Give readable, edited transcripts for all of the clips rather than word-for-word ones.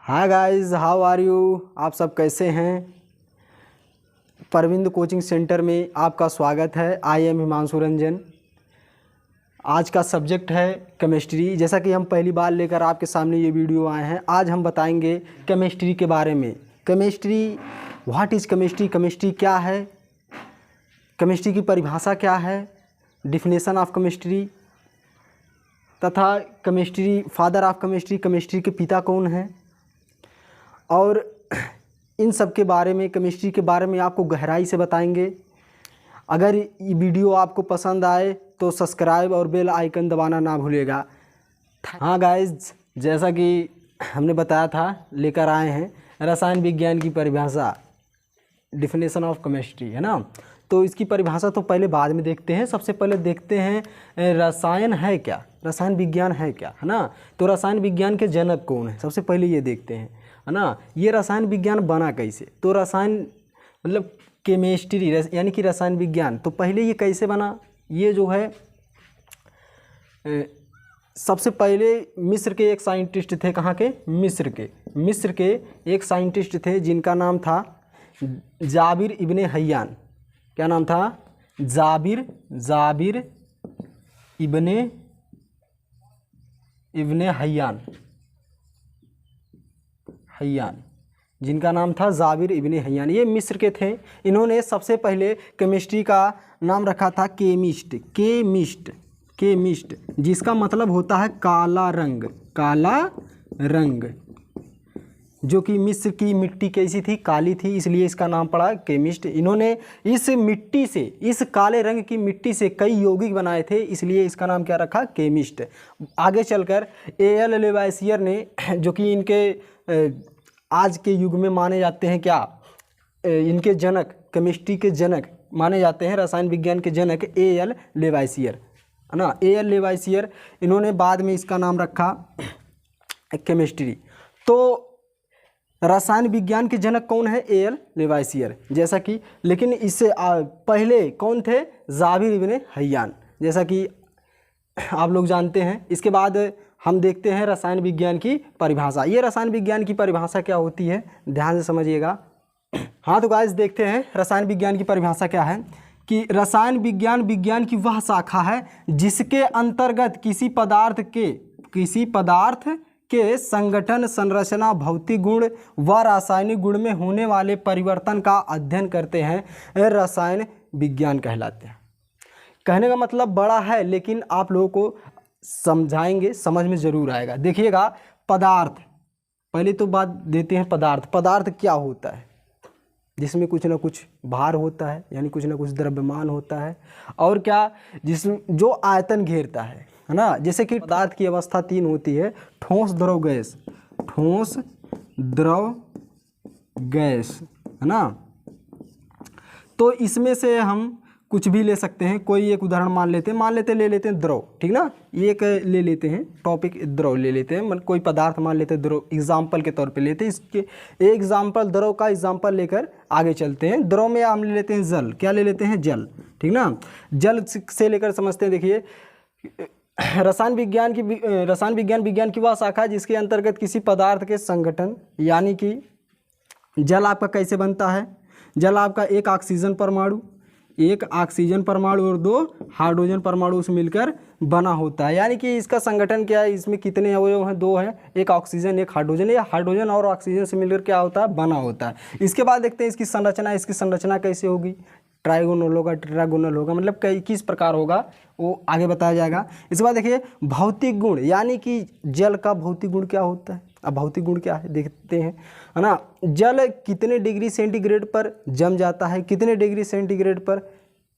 Hi guys, how are you. आप सब कैसे हैं। परविंद कोचिंग सेंटर में आपका स्वागत है। I am Himanshu Ranjan. आज का सब्जेक्ट है केमिस्ट्री। जैसा कि हम पहली बार लेकर आपके सामने ये वीडियो आए हैं, आज हम बताएंगे केमिस्ट्री के बारे में। Chemistry, what is chemistry, chemistry क्या है, केमिस्ट्री की परिभाषा क्या है, डिफिनेशन ऑफ केमिस्ट्री, तथा chemistry, father of chemistry, chemistry के पिता कौन हैं, और इन सब के बारे में, केमिस्ट्री के बारे में आपको गहराई से बताएंगे। अगर ये वीडियो आपको पसंद आए तो सब्सक्राइब और बेल आइकन दबाना ना भूलिएगा। हाँ गाइज, जैसा कि हमने बताया था, लेकर आए हैं रसायन विज्ञान की परिभाषा, डिफिनेशन ऑफ केमिस्ट्री, है ना। तो इसकी परिभाषा तो पहले बाद में देखते हैं। सबसे पहले देखते हैं रसायन है क्या, रसायन विज्ञान है क्या, है ना। तो रसायन विज्ञान के जनक कौन है, सबसे पहले ये देखते हैं, है ना। ये रसायन विज्ञान बना कैसे, तो रसायन मतलब केमिस्ट्री यानी कि रसायन विज्ञान, तो पहले ये कैसे बना। ये जो है सबसे पहले मिस्र के एक साइंटिस्ट थे। कहाँ के, मिस्र के एक साइंटिस्ट थे जिनका नाम था जाबिर इब्ने हय्यान। क्या नाम था, जाबिर इब्ने हय्यान, जिनका नाम था जाबिर इब्ने हय्यान। ये मिस्र के थे। इन्होंने सबसे पहले केमिस्ट्री का नाम रखा था केमिस्ट, जिसका मतलब होता है काला रंग, जो कि मिस्र की मिट्टी कैसी थी, काली थी, इसलिए इसका नाम पड़ा केमिस्ट। इन्होंने इस मिट्टी से, इस काले रंग की मिट्टी से कई यौगिक बनाए थे, इसलिए इसका नाम क्या रखा, केमिस्ट। आगे चलकर एल लेवाइसियर ने, जो कि इनके आज के युग में माने जाते हैं, क्या इनके जनक, केमिस्ट्री के जनक माने जाते हैं, रसायन विज्ञान के जनक एल लेवाइसियर, है ना। एल लेवाइसियर, इन्होंने बाद में इसका नाम रखा केमिस्ट्री। तो रसायन विज्ञान के जनक कौन है, एल लेवाइसियर, जैसा कि, लेकिन इससे पहले कौन थे, जाबिर इब्ने हय्यान, जैसा कि आप लोग जानते हैं। इसके बाद हम देखते हैं रसायन विज्ञान की परिभाषा। ये रसायन विज्ञान की परिभाषा क्या होती है, ध्यान से समझिएगा। हाँ तो गाइस, देखते हैं रसायन विज्ञान की परिभाषा क्या है। कि रसायन विज्ञान की वह शाखा है जिसके अंतर्गत किसी पदार्थ के संगठन, संरचना, भौतिक गुण व रासायनिक गुण में होने वाले परिवर्तन का अध्ययन करते हैं, रसायन विज्ञान कहलाते हैं। कहने का मतलब बड़ा है, लेकिन आप लोगों को समझाएंगे, समझ में ज़रूर आएगा। देखिएगा, पदार्थ, पहले तो बात देते हैं पदार्थ क्या होता है, जिसमें कुछ ना कुछ भार होता है, यानी कुछ ना कुछ द्रव्यमान होता है, और क्या, जिसमें जो आयतन घेरता है ना। जैसे कि पदार्थ की अवस्था 3 होती है, ठोस, द्रव, गैस, है ना। तो इसमें से हम कुछ भी ले सकते हैं। कोई एक उदाहरण ले लेते हैं द्रव, ठीक ना। एक ले लेते हैं टॉपिक, द्रव ले लेते हैं, कोई पदार्थ मान लेते हैं द्रव, एग्जाम्पल के तौर पे लेते हैं। इसके एग्जाम्पल, द्रव का एग्जाम्पल लेकर आगे चलते हैं। द्रव में हम ले लेते हैं जल। क्या ले लेते हैं, जल, ठीक ना। जल से लेकर समझते हैं। देखिए, रसायन विज्ञान की वह शाखा जिसके अंतर्गत किसी पदार्थ के संगठन, यानी कि जल आपका कैसे बनता है। जल आपका एक ऑक्सीजन परमाणु और 2 हाइड्रोजन परमाणु से मिलकर बना होता है। यानी कि इसका संगठन क्या है, इसमें कितने अवयव हैं, 2 हैं, एक ऑक्सीजन एक हाइड्रोजन। या हाइड्रोजन और ऑक्सीजन से मिलकर क्या होता है, बना होता है। इसके बाद देखते हैं इसकी संरचना कैसे होगी, ट्राइगोनल होगा, टेट्रागोनल होगा, मतलब किस प्रकार होगा वो आगे बताया जाएगा। इसके बाद देखिए भौतिक गुण, यानी कि जल का भौतिक गुण क्या होता है। अब भौतिक गुण क्या है देखते हैं, है ना। जल कितने डिग्री सेंटीग्रेड पर जम जाता है, कितने डिग्री सेंटीग्रेड पर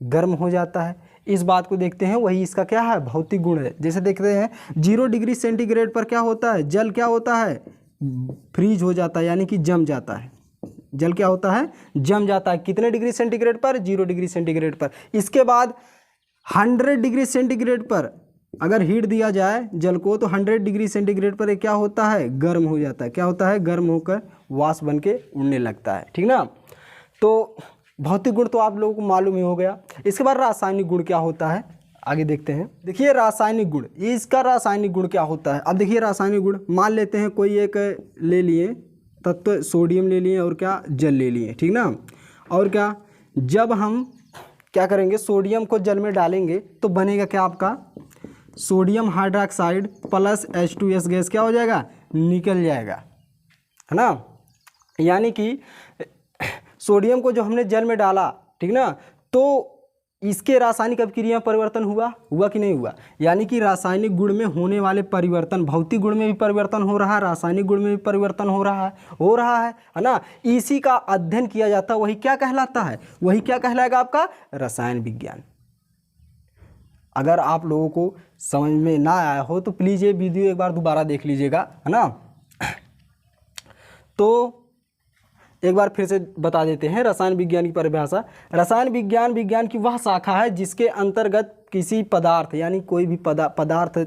गर्म हो जाता है, इस बात को देखते हैं। वही इसका क्या है, भौतिक गुण है। जैसे देखते हैं 0 डिग्री सेंटीग्रेड पर क्या होता है, जल क्या होता है, फ्रीज हो जाता है, यानी कि जम जाता है। जल क्या होता है, जम जाता है। कितने डिग्री सेंटीग्रेड पर, 0 डिग्री सेंटीग्रेड पर। इसके बाद 100 डिग्री सेंटीग्रेड पर अगर हीट दिया जाए जल को, तो 100 डिग्री सेंटीग्रेड पर क्या होता है, गर्म हो जाता है। क्या होता है, गर्म होकर वाष्प बन के उड़ने लगता है, ठीक ना। तो भौतिक गुण तो आप लोगों को मालूम ही हो गया। इसके बाद रासायनिक गुण क्या होता है, आगे देखते हैं। देखिए रासायनिक गुण, ये इसका रासायनिक गुण क्या होता है। अब देखिए रासायनिक गुण, मान लेते हैं कोई एक ले लिए तत्व, सोडियम ले लिए और क्या जल ले लिए, ठीक ना। और क्या, जब हम क्या करेंगे, सोडियम को जल में डालेंगे तो बनेगा क्या आपका, sodium hydroxide plus H2S gas क्या हो जाएगा, निकल जाएगा, है ना। यानी कि सोडियम को जो हमने जल में डाला, ठीक ना, तो इसके रासायनिक अभिक्रिया में परिवर्तन हुआ कि नहीं हुआ। यानी कि रासायनिक गुण में होने वाले परिवर्तन, भौतिक गुण में भी परिवर्तन हो रहा है, रासायनिक गुण में भी परिवर्तन हो रहा है ना। इसी का अध्ययन किया जाता है, वही क्या कहलाता है, वही क्या कहलाएगा आपका रसायन विज्ञान। अगर आप लोगों को समझ में ना आया हो तो प्लीज़ ये वीडियो एक बार दोबारा देख लीजिएगा, है ना। तो एक बार फिर से बता देते हैं रसायन विज्ञान की परिभाषा। रसायन विज्ञान की वह शाखा है जिसके अंतर्गत किसी पदार्थ, यानी कोई भी पदार्थ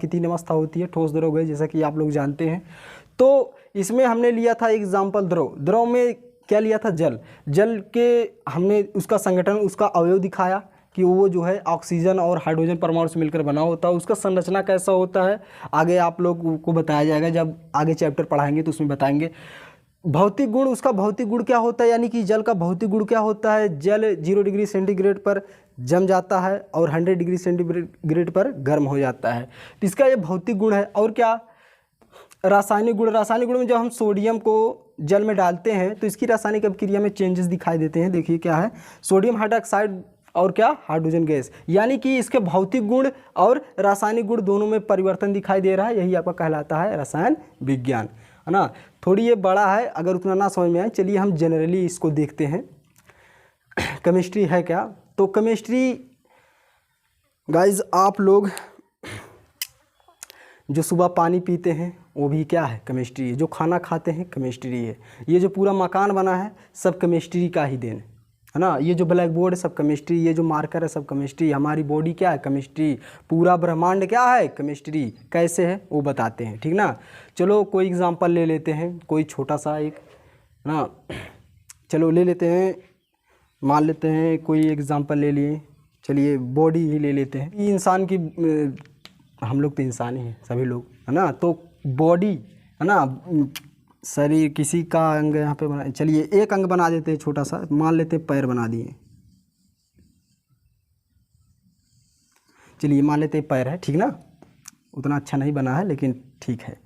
की तीन अवस्था होती है, ठोस, द्रव, गैस, जैसा कि आप लोग जानते हैं। तो इसमें हमने लिया था एग्जाम्पल द्रव में क्या लिया था, जल के हमने उसका संगठन, उसका अवयव दिखाया कि वो जो है ऑक्सीजन और हाइड्रोजन परमाणु से मिलकर बना होता है। उसका संरचना कैसा होता है आगे आप लोग को बताया जाएगा, जब आगे चैप्टर पढ़ाएंगे तो उसमें बताएंगे। भौतिक गुण, उसका भौतिक गुण क्या होता है, यानी कि जल का भौतिक गुण क्या होता है, जल 0 डिग्री सेंटीग्रेड पर जम जाता है और 100 डिग्री सेंटीग्रेड पर गर्म हो जाता है, तो इसका ये भौतिक गुण है। और क्या, रासायनिक गुण में जब हम सोडियम को जल में डालते हैं तो इसकी रासायनिक अभिक्रिया में चेंजेस दिखाई देते हैं। देखिए क्या है, सोडियम हाइड्रोक्साइड और क्या, हाइड्रोजन गैस, यानी कि इसके भौतिक गुण और रासायनिक गुण दोनों में परिवर्तन दिखाई दे रहा है। यही आपका कहलाता है रसायन विज्ञान, है ना। थोड़ी ये बड़ा है, अगर उतना ना समझ में आए, चलिए हम जनरली इसको देखते हैं। केमिस्ट्री है क्या, तो केमिस्ट्री गाइज आप लोग जो सुबह पानी पीते हैं वो भी क्या है, केमिस्ट्री है। जो खाना खाते हैं केमिस्ट्री है। ये जो पूरा मकान बना है सब केमिस्ट्री का ही देन है ना। ये जो ब्लैक बोर्ड है सब केमिस्ट्री, ये जो मार्कर है सब केमिस्ट्री, हमारी बॉडी क्या है, केमिस्ट्री, पूरा ब्रह्मांड क्या है, केमिस्ट्री। कैसे है वो बताते हैं, ठीक ना। चलो कोई एग्जांपल ले लेते हैं, कोई छोटा सा एक ना, चलो ले लेते हैं, मान लेते हैं कोई एग्जांपल ले लिए, चलिए बॉडी ही ले लेते हैं। इंसान की, हम लोग तो इंसान ही हैं सभी लोग, है ना। तो बॉडी है ना, शरीर, किसी का अंग यहाँ पे बना, चलिए एक अंग बना देते हैं छोटा सा, मान लेते हैं पैर बना दिए, चलिए मान लेते हैं पैर है, ठीक ना। उतना अच्छा नहीं बना है लेकिन ठीक है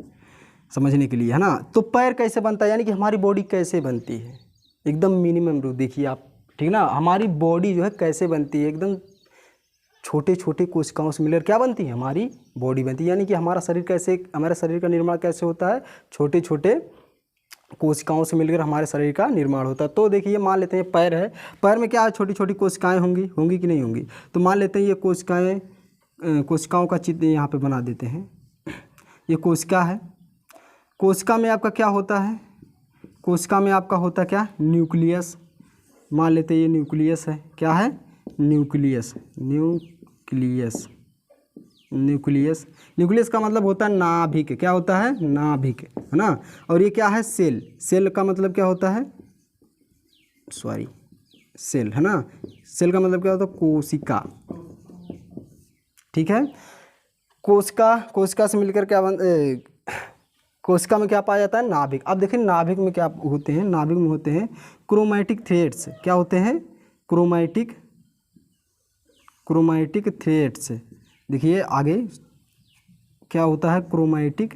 समझने के लिए, है ना। तो पैर कैसे बनता है, यानी कि हमारी बॉडी कैसे बनती है, एकदम मिनिमम रूप देखिए आप, ठीक ना। हमारी बॉडी जो है कैसे बनती है, एकदम छोटे छोटे कोशिकाओं से मिलकर क्या बनती है, हमारी बॉडी बनती है। यानी कि हमारा शरीर कैसे, हमारे शरीर का निर्माण कैसे होता है, छोटे छोटे कोशिकाओं से मिलकर हमारे शरीर का निर्माण होता है। तो देखिए मान लेते हैं पैर है, पैर में क्या छोटी छोटी कोशिकाएं होंगी कि नहीं होंगी। तो मान लेते हैं ये कोशिकाओं का चित्र यहाँ पे बना देते हैं। ये कोशिका है, कोशिका में आपका क्या होता है, कोशिका में आपका होता है क्या, न्यूक्लियस। मान लेते हैं ये न्यूक्लियस है, क्या है, न्यूक्लियस। न्यूक्लियस का मतलब होता है नाभिक, क्या होता है, नाभिक, है ना। और ये क्या है, सेल का मतलब क्या होता है, सेल, है ना। सेल का मतलब क्या होता है, कोशिका, ठीक है। कोशिका से मिलकर क्या कोशिका में क्या पाया जाता है, नाभिक। अब देखिए नाभिक में क्या होते हैं, नाभिक में होते हैं क्रोमैटिक थ्रेड्स। क्या होते हैं, क्रोमैटिक थ्रेड्स। देखिए आगे क्या होता है, क्रोमैटिक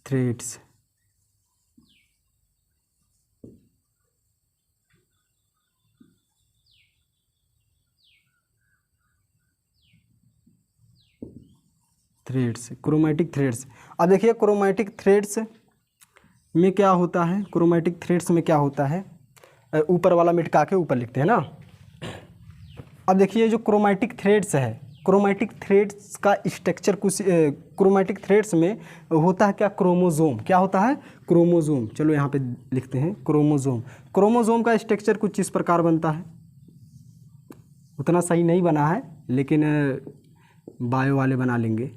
थ्रेड्स। Chromatic threads. अब देखिए क्रोमैटिक थ्रेड्स में क्या होता है, क्रोमैटिक थ्रेड्स में क्या होता है, ऊपर वाला मिटका के ऊपर लिखते हैं ना। अब देखिए जो क्रोमैटिक थ्रेड्स है, क्रोमैटिक थ्रेड्स का स्ट्रक्चर कुछ, क्रोमैटिक थ्रेड्स में होता है क्या, क्रोमोसोम। क्या होता है, क्रोमोसोम। चलो यहाँ पे लिखते हैं क्रोमोसोम का स्ट्रक्चर कुछ इस प्रकार बनता है, उतना सही नहीं बना है लेकिन बायो वाले बना लेंगे।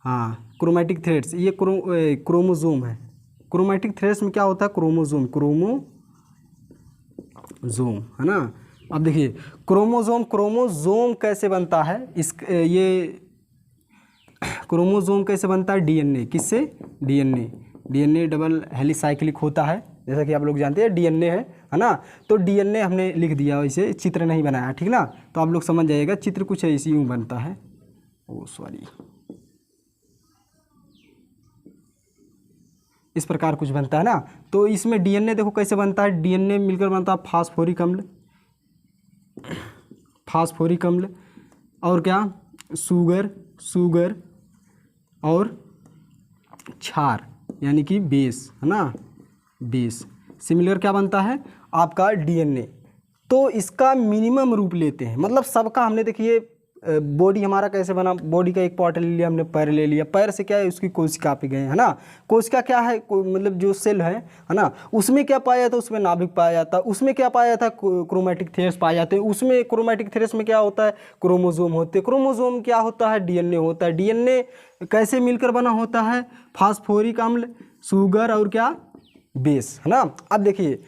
हाँ क्रोमैटिक थ्रेड्स, ये क्रोमोसोम है, क्रोमैटिक थ्रेड्स में क्या होता है, क्रोमोसोम, क्रोमोसोम है ना। अब देखिए क्रोमोसोम कैसे बनता है, ये क्रोमोसोम कैसे बनता है, डीएनए, किससे, डीएनए डबल हेलिसाइक्लिक होता है, जैसा कि आप लोग जानते हैं डीएनए है ना। तो डीएनए हमने लिख दिया, वैसे चित्र नहीं बनाया, ठीक ना। तो आप लोग समझ जाइएगा, चित्र कुछ ऐसी यूँ बनता है, इस प्रकार कुछ बनता है ना। तो इसमें डीएनए देखो कैसे बनता है, डीएनए मिलकर बनता है फास्फोरिक अम्ल, और क्या, शुगर और क्षार यानी कि बेस है ना, बेस सिमिलर क्या बनता है आपका डीएनए। तो इसका मिनिमम रूप लेते हैं, मतलब सबका हमने देखिए बॉडी हमारा कैसे बना, बॉडी का एक पार्ट ले लिया हमने, पैर ले लिया, पैर से क्या है उसकी कोशिका पे गए है ना। कोशिका क्या है, मतलब जो सेल है ना, उसमें क्या पाया जाता है, उसमें नाभिक पाया जाता है, उसमें क्या पाया जाता है, क्रोमैटिक थ्रेड्स पाए जाते हैं, उसमें क्रोमैटिक थ्रेड्स में क्या होता है, क्रोमोसोम होते हैं, क्रोमोसोम क्या होता है, डीएनए होता है। डीएनए कैसे मिलकर बना होता है, फास्फोरिक अम्ल, शुगर और क्या, बेस है ना। अब देखिए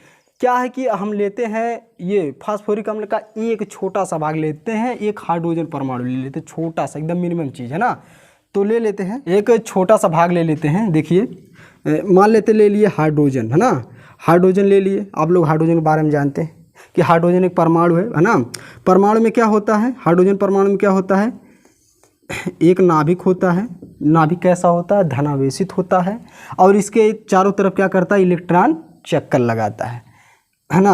क्या है कि हम लेते हैं ये फास्फोरिक अम्ल का एक छोटा सा भाग लेते हैं, एक हाइड्रोजन परमाणु ले लेते हैं, छोटा सा एकदम मिनिमम चीज़ है ना। तो ले लेते हैं एक छोटा सा भाग ले लेते हैं, देखिए मान लेते ले लिए हाइड्रोजन है ना, हाइड्रोजन ले लिए। आप लोग हाइड्रोजन के बारे में जानते हैं कि हाइड्रोजन एक परमाणु है ना। परमाणु में क्या होता है, हाइड्रोजन परमाणु में क्या होता है, एक नाभिक होता है, नाभिक कैसा होता है, धनावेशित होता है, और इसके चारों तरफ क्या करता है, इलेक्ट्रॉन चक्कर लगाता है ना।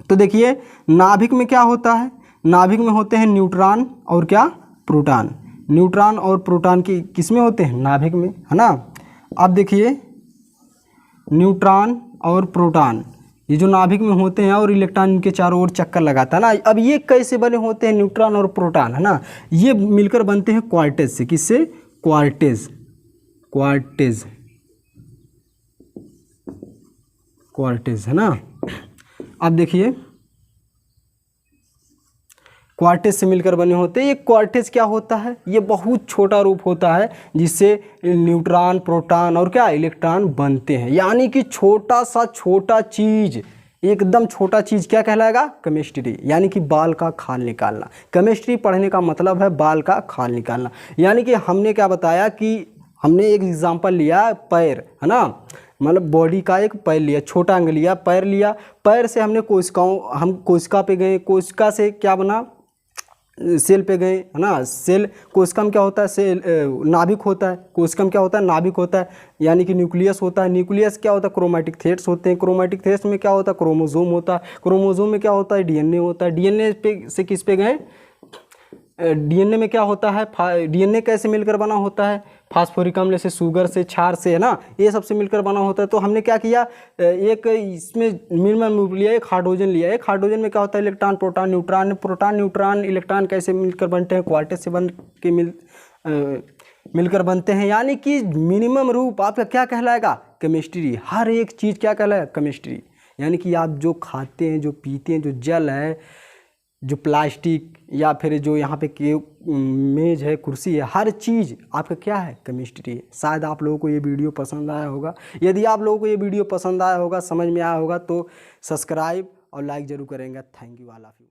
तो देखिए नाभिक में क्या होता है, नाभिक में होते हैं न्यूट्रॉन और क्या, प्रोटॉन। न्यूट्रॉन और प्रोटॉन की किस में होते हैं, नाभिक में है ना। अब देखिए न्यूट्रॉन और प्रोटॉन ये जो नाभिक में होते हैं और इलेक्ट्रॉन इनके चारों ओर चक्कर लगाता है ना। अब ये कैसे बने होते हैं, न्यूट्रॉन और प्रोटॉन है ना, ये मिलकर बनते हैं क्वार्टेज से, किससे, क्वार्टेज है ना। अब देखिए क्वार्टेज से मिलकर बने होते हैं। ये क्वार्टेज क्या होता है, ये बहुत छोटा रूप होता है जिससे न्यूट्रॉन, प्रोटॉन और क्या, इलेक्ट्रॉन बनते हैं। यानी कि छोटा सा छोटा चीज, एकदम छोटा चीज क्या कहलाएगा, केमिस्ट्री, यानी कि बाल का खाल निकालना। केमिस्ट्री पढ़ने का मतलब है बाल का खाल निकालना। यानी कि हमने क्या बताया कि हमने एक एग्जाम्पल लिया पैर है ना, मतलब बॉडी का एक पैर लिया, छोटा अंग लिया, पैर लिया, पैर से हमने हम कोशिका पे गए, कोशिका से क्या बना, सेल पे गए है ना। सेल, कोशिका में क्या होता है, सेल नाभिक होता है, कोशिका में क्या होता है, नाभिक होता है, यानी कि न्यूक्लियस होता है। न्यूक्लियस क्या होता है, क्रोमैटिक थ्रेड्स होते हैं, क्रोमैटिक थ्रेड्स में क्या होता है, क्रोमोसोम होता है, क्रोमोसोम में क्या होता है, डीएनए होता है। डीएनए पे से किस पे गए, डीएनए में क्या होता है, डीएनए कैसे मिलकर बना होता है, फास्फोरिक अम्ल से, शुगर से, क्षार से है ना, ये सबसे मिलकर बना होता है। तो हमने क्या किया, एक इसमें मिनिमम रूप लिया, एक हाइड्रोजन लिया। एक हाइड्रोजन में क्या होता है, electron, proton, neutron, proton, neutron, electron कैसे मिलकर बनते हैं, क्वार्टेज से बन के मिलकर बनते हैं। यानी कि मिनिमम रूप आपका क्या कहलाएगा, केमिस्ट्री। हर एक चीज़ क्या कहलाएगा, केमिस्ट्री। यानी कि आप जो खाते हैं, जो पीते हैं, जो जल है, जो प्लास्टिक या फिर जो यहाँ पे मेज है, कुर्सी है, हर चीज़ आपका क्या है, केमिस्ट्री है। शायद आप लोगों को ये वीडियो पसंद आया होगा। यदि आप लोगों को ये वीडियो पसंद आया होगा, समझ में आया होगा, तो सब्सक्राइब और लाइक ज़रूर करेंगे। Thank you all of you.